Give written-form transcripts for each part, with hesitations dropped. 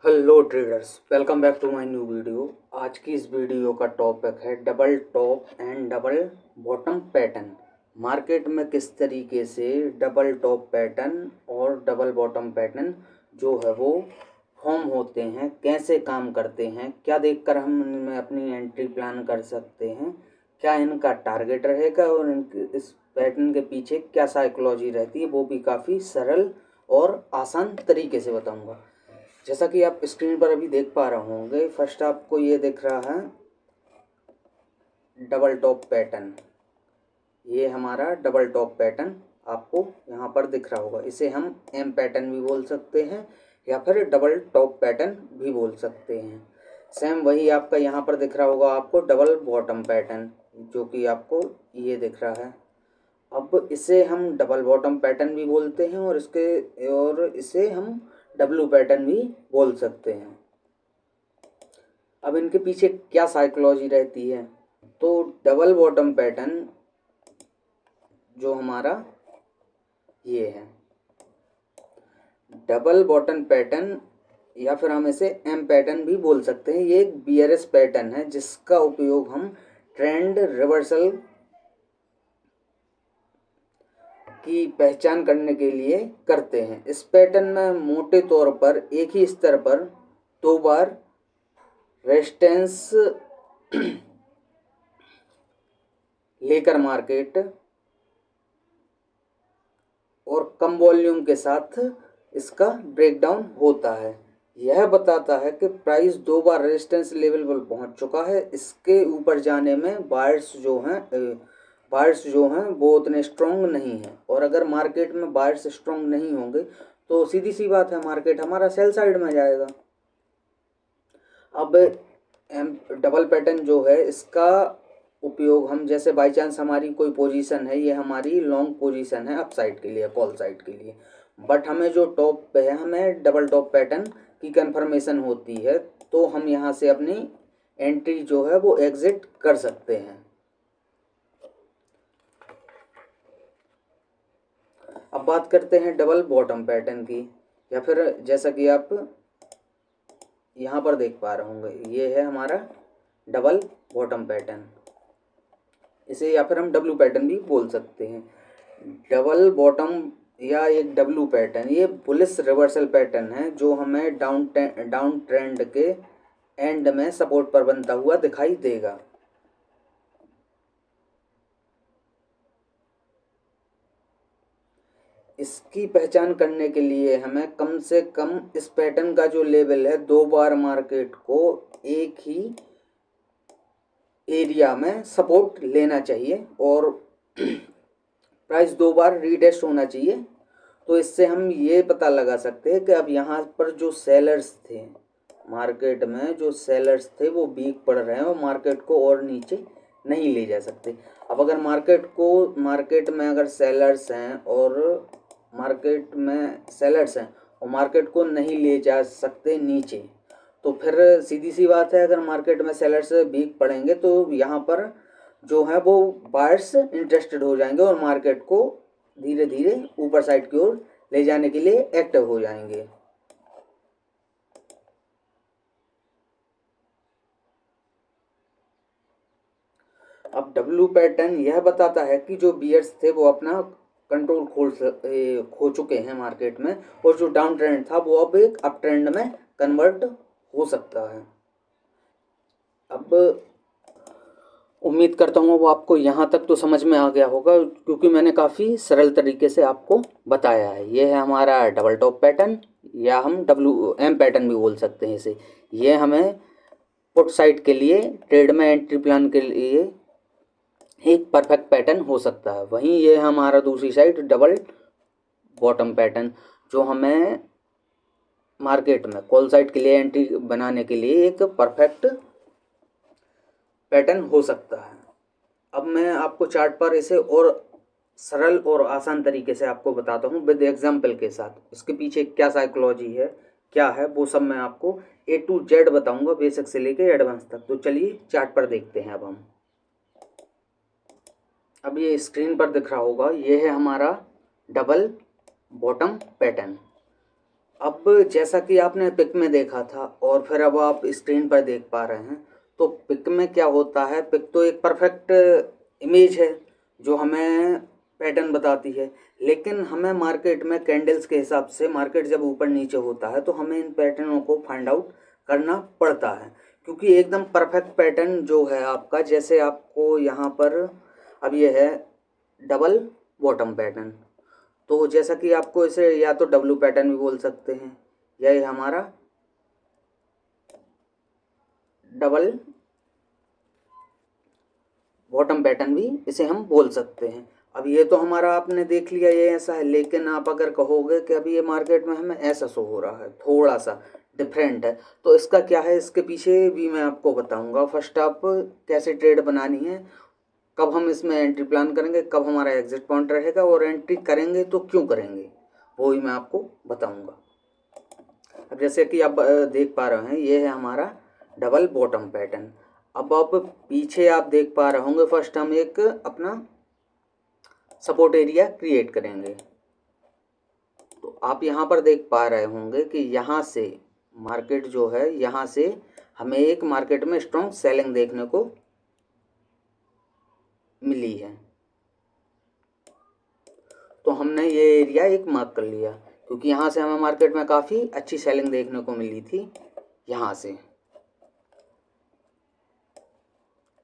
Hello traders, welcome back to my new video. आज की इस वीडियो का टॉपिक है double top and double bottom pattern. Market में किस तरीके से डबल टॉप पैटर्न और डबल बॉटम पैटर्न जो है वो फॉर्म होते हैं, कैसे काम करते हैं, क्या देखकर हम इनमें अपनी एंट्री प्लान कर सकते हैं, क्या इनका टारगेट रहेगा और इनके इस पैटर्न के पीछे क्या साइकोलॉजी रहती है, वो भी काफ़ी सरल और आसान तरीके से बताऊंगा। जैसा कि आप स्क्रीन पर अभी देख पा रहे होंगे, फर्स्ट आपको ये दिख रहा है डबल टॉप पैटर्न। ये हमारा डबल टॉप पैटर्न आपको यहाँ पर दिख रहा होगा। इसे हम एम पैटर्न भी बोल सकते हैं या फिर डबल टॉप पैटर्न भी बोल सकते हैं। सेम वही आपका यहाँ पर दिख रहा होगा आपको डबल बॉटम पैटर्न, जो कि आपको ये दिख रहा है। अब इसे हम डबल बॉटम पैटर्न भी बोलते हैं और इसे हम डब्लू पैटर्न भी बोल सकते हैं। अब इनके पीछे क्या साइकोलॉजी रहती है, तो डबल बॉटम पैटर्न जो हमारा ये है डबल बॉटम पैटर्न, या फिर हम इसे एम पैटर्न भी बोल सकते हैं। ये एक बीआरएस पैटर्न है जिसका उपयोग हम ट्रेंड रिवर्सल की पहचान करने के लिए करते हैं। इस पैटर्न में मोटे तौर पर एक ही स्तर पर दो बार रेजिस्टेंस लेकर मार्केट और कम वॉल्यूम के साथ इसका ब्रेकडाउन होता है। यह बताता है कि प्राइस दो बार रेजिस्टेंस लेवल पर पहुंच चुका है। इसके ऊपर जाने में बायर्स जो हैं वो उतने स्ट्रॉन्ग नहीं हैं, और अगर मार्केट में बायर्स स्ट्रॉन्ग नहीं होंगे तो सीधी सी बात है, मार्केट हमारा सेल साइड में जाएगा। अब डबल पैटर्न जो है इसका उपयोग हम, जैसे बाई चांस हमारी कोई पोजीशन है, ये हमारी लॉन्ग पोजीशन है अप साइड के लिए, कॉल साइड के लिए, बट हमें जो टॉप पे है हमें डबल टॉप पैटर्न की कंफर्मेशन होती है, तो हम यहाँ से अपनी एंट्री जो है वो एग्जिट कर सकते हैं। अब बात करते हैं डबल बॉटम पैटर्न की, या फिर जैसा कि आप यहाँ पर देख पा रहे होंगे, ये है हमारा डबल बॉटम पैटर्न। इसे या फिर हम डब्लू पैटर्न भी बोल सकते हैं। डबल बॉटम या एक डब्लू पैटर्न ये बुलिश रिवर्सल पैटर्न है जो हमें डाउन ट्रेंड के एंड में सपोर्ट पर बनता हुआ दिखाई देगा। इसकी पहचान करने के लिए हमें कम से कम इस पैटर्न का जो लेवल है, दो बार मार्केट को एक ही एरिया में सपोर्ट लेना चाहिए और प्राइस दो बार रीटेस्ट होना चाहिए। तो इससे हम ये पता लगा सकते हैं कि अब यहाँ पर जो सेलर्स थे, मार्केट में जो सेलर्स थे वो वीक पड़ रहे हैं और मार्केट को और नीचे नहीं ले जा सकते। अब अगर मार्केट में अगर सेलर्स हैं और मार्केट को नहीं ले जा सकते नीचे, तो फिर सीधी सी बात है, अगर मार्केट में सेलर्स वीक पड़ेंगे तो यहाँ पर जो है वो बायर्स इंटरेस्टेड हो जाएंगे और मार्केट को धीरे धीरे ऊपर साइड की ओर ले जाने के लिए एक्टिव हो जाएंगे। अब डब्लू पैटर्न यह बताता है कि जो बियर्स थे वो अपना कंट्रोल खो चुके हैं मार्केट में, और जो डाउन ट्रेंड था वो अब एक अप ट्रेंड में कन्वर्ट हो सकता है। अब उम्मीद करता हूँ वो आपको यहाँ तक तो समझ में आ गया होगा, क्योंकि मैंने काफ़ी सरल तरीके से आपको बताया है। ये है हमारा डबल टॉप पैटर्न, या हम डब्ल्यू एम पैटर्न भी बोल सकते हैं इसे। ये हमें पुट साइड के लिए, ट्रेड में एंट्री प्लान के लिए एक परफेक्ट पैटर्न हो सकता है। वहीं ये हमारा दूसरी साइड डबल बॉटम पैटर्न, जो हमें मार्केट में कॉल साइड के लिए एंट्री बनाने के लिए एक परफेक्ट पैटर्न हो सकता है। अब मैं आपको चार्ट पर इसे और सरल और आसान तरीके से आपको बताता हूँ विद एग्जाम्पल के साथ। इसके पीछे क्या साइकोलॉजी है, क्या है, वो सब मैं आपको ए टू जेड बताऊंगा, बेसिक से लेके एडवांस तक। तो चलिए चार्ट पर देखते हैं। अब ये स्क्रीन पर दिख रहा होगा, ये है हमारा डबल बॉटम पैटर्न। अब जैसा कि आपने पिक में देखा था और फिर अब आप स्क्रीन पर देख पा रहे हैं, तो पिक में क्या होता है, पिक तो एक परफेक्ट इमेज है जो हमें पैटर्न बताती है, लेकिन हमें मार्केट में कैंडल्स के हिसाब से मार्केट जब ऊपर नीचे होता है तो हमें इन पैटर्नों को फाइंड आउट करना पड़ता है, क्योंकि एकदम परफेक्ट पैटर्न जो है आपका, जैसे आपको यहाँ पर अब ये है डबल बॉटम पैटर्न, तो जैसा कि आपको इसे या तो डब्लू पैटर्न भी बोल सकते हैं या ये हमारा डबल बॉटम पैटर्न भी इसे हम बोल सकते हैं। अब ये तो हमारा आपने देख लिया ये ऐसा है, लेकिन आप अगर कहोगे कि अभी ये मार्केट में हमें ऐसा शो हो रहा है, थोड़ा सा डिफरेंट है, तो इसका क्या है, इसके पीछे भी मैं आपको बताऊंगा। फर्स्ट आप कैसे ट्रेड बनानी है, कब हम इसमें एंट्री प्लान करेंगे, कब हमारा एग्जिट पॉइंट रहेगा, और एंट्री करेंगे तो क्यों करेंगे, वो ही मैं आपको बताऊंगा। अब जैसे कि आप देख पा रहे हैं, ये है हमारा डबल बॉटम पैटर्न। अब आप पीछे आप देख पा रहे होंगे, फर्स्ट हम एक अपना सपोर्ट एरिया क्रिएट करेंगे। तो आप यहाँ पर देख पा रहे होंगे कि यहाँ से मार्केट जो है, यहाँ से हमें एक मार्केट में स्ट्रॉन्ग सेलिंग देखने को मिली है, तो हमने ये एरिया एक मार्क कर लिया, क्योंकि यहाँ से हमें मार्केट में काफ़ी अच्छी सेलिंग देखने को मिली थी यहाँ से।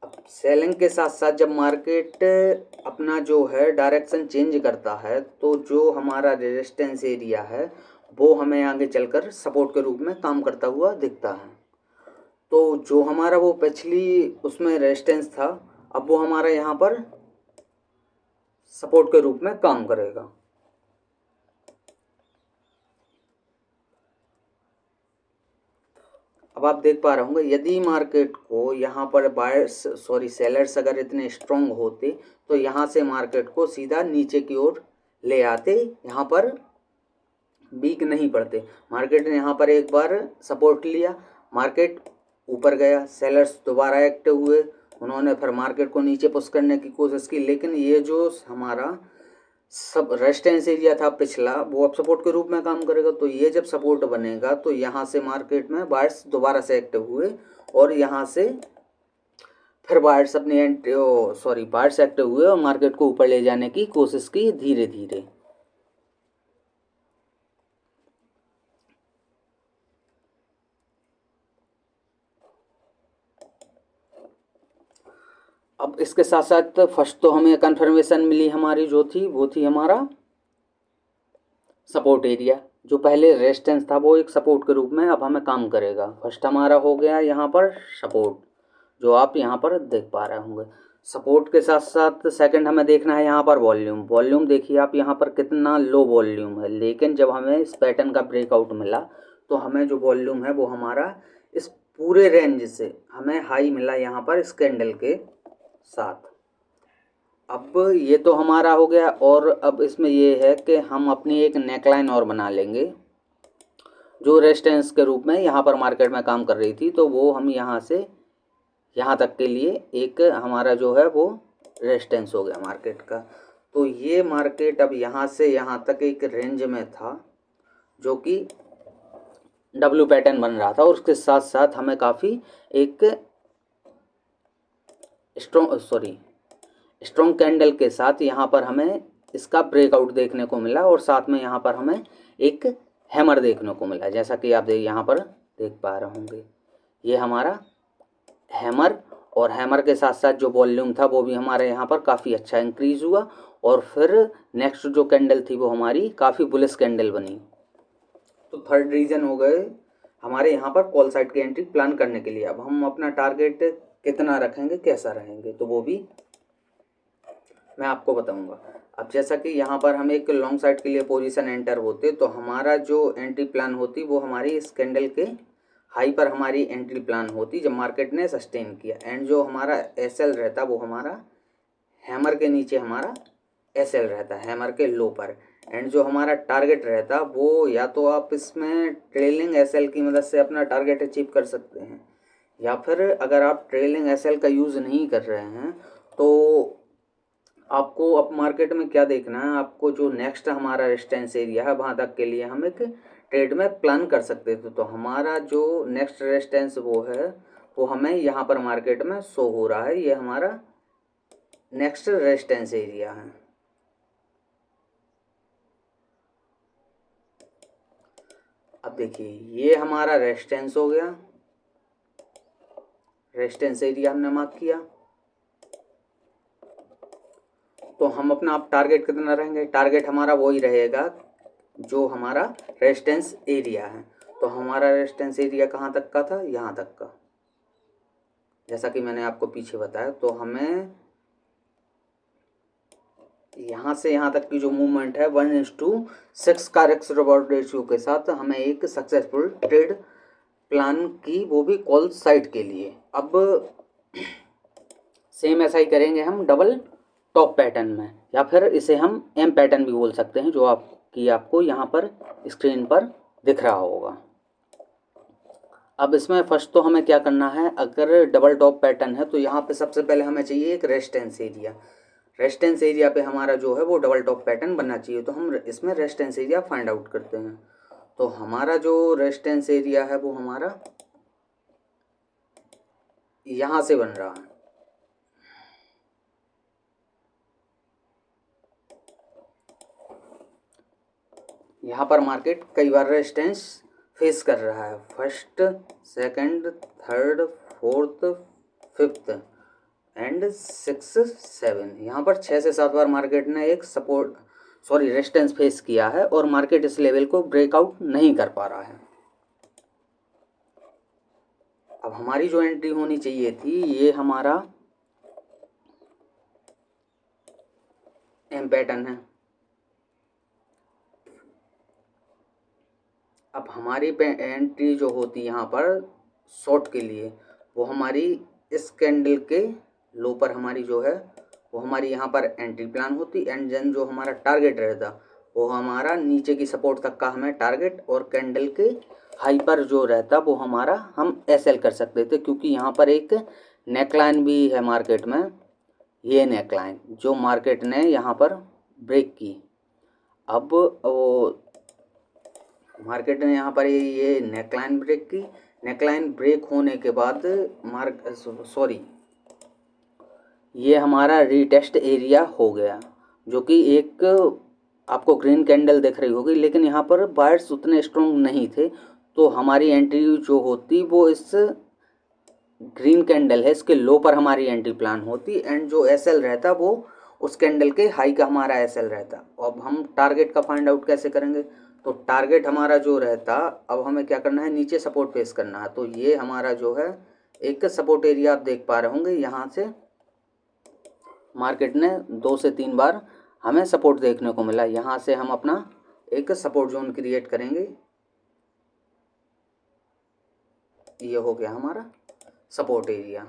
अब सेलिंग के साथ साथ जब मार्केट अपना जो है डायरेक्शन चेंज करता है, तो जो हमारा रेजिस्टेंस एरिया है वो हमें आगे चलकर सपोर्ट के रूप में काम करता हुआ दिखता है। तो जो हमारा वो पिछली उसमें रेजिस्टेंस था, अब वो हमारा यहाँ पर सपोर्ट के रूप में काम करेगा। अब आप देख पा रहे होंगे, यदि मार्केट को यहाँ पर सेलर्स अगर इतने स्ट्रॉन्ग होते तो यहाँ से मार्केट को सीधा नीचे की ओर ले आते, यहाँ पर वीक नहीं पड़ते। मार्केट ने यहाँ पर एक बार सपोर्ट लिया, मार्केट ऊपर गया, सेलर्स दोबारा एक्टिव हुए, उन्होंने फिर मार्केट को नीचे पुश करने की कोशिश की, लेकिन ये जो हमारा सब रेजिस्टेंस एरिया था पिछला, वो अब सपोर्ट के रूप में काम करेगा। तो ये जब सपोर्ट बनेगा तो यहाँ से मार्केट में बायर्स दोबारा से एक्टिव हुए, और यहाँ से फिर बायर्स अपनी बायर्स एक्टिव हुए और मार्केट को ऊपर ले जाने की कोशिश की धीरे धीरे। अब इसके साथ साथ फर्स्ट तो हमें कंफर्मेशन मिली हमारी जो थी, वो थी हमारा सपोर्ट एरिया, जो पहले रेजिस्टेंस था वो एक सपोर्ट के रूप में अब हमें काम करेगा। फर्स्ट हमारा हो गया यहाँ पर सपोर्ट, जो आप यहाँ पर देख पा रहे होंगे। सपोर्ट के साथ साथ सेकंड हमें देखना है यहाँ पर वॉल्यूम। वॉल्यूम देखिए आप यहाँ पर कितना लो वॉल्यूम है, लेकिन जब हमें इस पैटर्न का ब्रेकआउट मिला तो हमें जो वॉल्यूम है वो हमारा इस पूरे रेंज से हमें हाई मिला यहाँ पर इस कैंडल के साथ। अब ये तो हमारा हो गया, और अब इसमें ये है कि हम अपनी एक नेकलाइन और बना लेंगे जो रेजिस्टेंस के रूप में यहाँ पर मार्केट में काम कर रही थी। तो वो हम यहाँ से यहाँ तक के लिए एक हमारा जो है वो रेजिस्टेंस हो गया मार्केट का। तो ये मार्केट अब यहाँ से यहाँ तक एक रेंज में था जो कि डब्ल्यू पैटर्न बन रहा था, और उसके साथ साथ हमें काफ़ी एक स्ट्रॉन्ग कैंडल के साथ यहाँ पर हमें इसका ब्रेकआउट देखने को मिला, और साथ में यहाँ पर हमें एक हैमर देखने को मिला, जैसा कि आप यहाँ पर देख पा रहे होंगे। ये हमारा हैमर, और हैमर के साथ साथ जो वॉल्यूम था वो भी हमारे यहाँ पर काफ़ी अच्छा इंक्रीज़ हुआ, और फिर नेक्स्ट जो कैंडल थी वो हमारी काफ़ी बुलिश कैंडल बनी। तो थर्ड रीज़न हो गए हमारे यहाँ पर कॉल साइड की एंट्री प्लान करने के लिए। अब हम अपना टारगेट कितना रखेंगे, कैसा रहेंगे, तो वो भी मैं आपको बताऊंगा। अब जैसा कि यहाँ पर हम एक लॉन्ग साइड के लिए पोजीशन एंटर होते, तो हमारा जो एंट्री प्लान होती वो हमारी इस कैंडल के हाई पर हमारी एंट्री प्लान होती जब मार्केट ने सस्टेन किया, एंड जो हमारा एसएल रहता वो हमारा हैमर के नीचे हमारा एसएल रहता है, हैमर के लो पर। एंड जो हमारा टारगेट रहता वो या तो आप इसमें ट्रेलिंग एसएल की मदद से अपना टारगेट अचीव कर सकते हैं, या फिर अगर आप ट्रेलिंग एसएल का यूज़ नहीं कर रहे हैं तो आपको अब मार्केट में क्या देखना है, आपको जो नेक्स्ट हमारा रेजिस्टेंस एरिया है वहाँ तक के लिए हम एक ट्रेड में प्लान कर सकते थे। तो हमारा जो नेक्स्ट रेजिस्टेंस वो है वो हमें यहाँ पर मार्केट में शो हो रहा है, ये हमारा नेक्स्ट रेजिस्टेंस एरिया है। अब देखिए ये हमारा रेजिस्टेंस हो गया, रेजिस्टेंस एरिया हमने मार्क किया। तो हम अपना अब टारगेट कितना रहेंगे, टारगेट हमारा वही रहेगा जो हमारा रेजिस्टेंस एरिया है। तो हमारा रेजिस्टेंस एरिया कहाँ तक का था, यहाँ तक का, जैसा कि मैंने आपको पीछे बताया। तो हमें यहाँ से यहाँ तक की जो मूवमेंट है 1:6 का रिस्क रिवॉर्ड रेशियो के साथ हमें एक सक्सेसफुल ट्रेड प्लान की, वो भी कॉल साइड के लिए। अब सेम ऐसा ही करेंगे हम डबल टॉप पैटर्न में, या फिर इसे हम एम पैटर्न भी बोल सकते हैं, जो आपको यहाँ पर स्क्रीन पर दिख रहा होगा। अब इसमें फर्स्ट तो हमें क्या करना है, अगर डबल टॉप पैटर्न है तो यहाँ पे सबसे पहले हमें चाहिए एक रेजिस्टेंस एरिया। रेजिस्टेंस एरिया पे हमारा जो है वो डबल टॉप पैटर्न बनना चाहिए। तो हम इसमें रेजिस्टेंस एरिया फाइंड आउट करते हैं। तो हमारा जो रेजिस्टेंस एरिया है वो हमारा यहाँ से बन रहा है। यहाँ पर मार्केट कई बार रेजिस्टेंस फेस कर रहा है, first, second, third, fourth, fifth and 6, 7। यहाँ पर 6 से 7 बार मार्केट ने एक रेजिस्टेंस फेस किया है और मार्केट इस लेवल को ब्रेकआउट नहीं कर पा रहा है। अब हमारी जो एंट्री होनी चाहिए थी, ये हमारा एम पैटर्न है। अब हमारी एंट्री जो होती है यहाँ पर शॉर्ट के लिए, वो हमारी इस कैंडल के लो पर हमारी जो है वो हमारी यहाँ पर एंट्री प्लान होती। एंड देन जो हमारा टारगेट रहता वो हमारा नीचे की सपोर्ट तक का हमें टारगेट, और कैंडल के हाई पर जो रहता वो हमारा हम एसएल कर सकते थे, क्योंकि यहाँ पर एक नेकलाइन भी है मार्केट में, ये नेकलाइन जो मार्केट ने यहाँ पर ब्रेक की। अब वो मार्केट ने यहाँ पर ये नेकलाइन ब्रेक की। नेकलाइन ब्रेक होने के बाद ये हमारा रीटेस्ट एरिया हो गया, जो कि एक आपको ग्रीन कैंडल दिख रही होगी, लेकिन यहाँ पर बायर्स उतने स्ट्रॉन्ग नहीं थे। तो हमारी एंट्री जो होती वो इस ग्रीन कैंडल है इसके लो पर हमारी एंट्री प्लान होती, एंड जो एसएल रहता वो उस कैंडल के हाई का हमारा एसएल रहता। अब हम टारगेट का फाइंड आउट कैसे करेंगे, तो टारगेट हमारा जो रहता, अब हमें क्या करना है, नीचे सपोर्ट फेस करना है। तो ये हमारा जो है एक सपोर्ट एरिया आप देख पा रहे होंगे, यहाँ से मार्केट ने 2 से 3 बार हमें सपोर्ट देखने को मिला। यहाँ से हम अपना एक सपोर्ट जोन क्रिएट करेंगे, ये हो गया हमारा सपोर्ट एरिया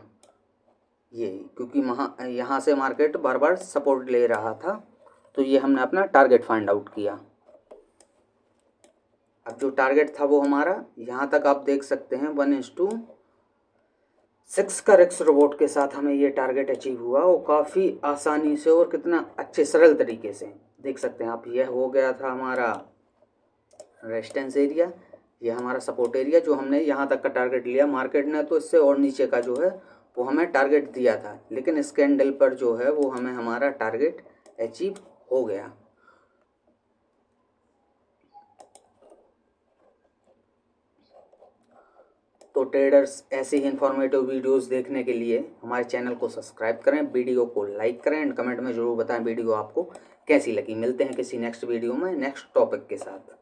ये, क्योंकि यहाँ से मार्केट बार बार सपोर्ट ले रहा था। तो ये हमने अपना टारगेट फाइंड आउट किया। अब जो टारगेट था वो हमारा यहाँ तक आप देख सकते हैं 1:6 का रिस्क रिवॉर्ड के साथ हमें ये टारगेट अचीव हुआ, और काफ़ी आसानी से और कितना अच्छे सरल तरीके से देख सकते हैं आप। यह हो गया था हमारा रेजिस्टेंस एरिया, ये हमारा सपोर्ट एरिया, जो हमने यहाँ तक का टारगेट लिया। मार्केट ने तो इससे और नीचे का जो है वो हमें टारगेट दिया था, लेकिन इस कैंडल पर जो है वो हमें हमारा टारगेट अचीव हो गया। तो ट्रेडर्स ऐसे ही इन्फॉर्मेटिव वीडियोस देखने के लिए हमारे चैनल को सब्सक्राइब करें, वीडियो को लाइक करें, एंड कमेंट में ज़रूर बताएं वीडियो आपको कैसी लगी। मिलते हैं किसी नेक्स्ट वीडियो में नेक्स्ट टॉपिक के साथ।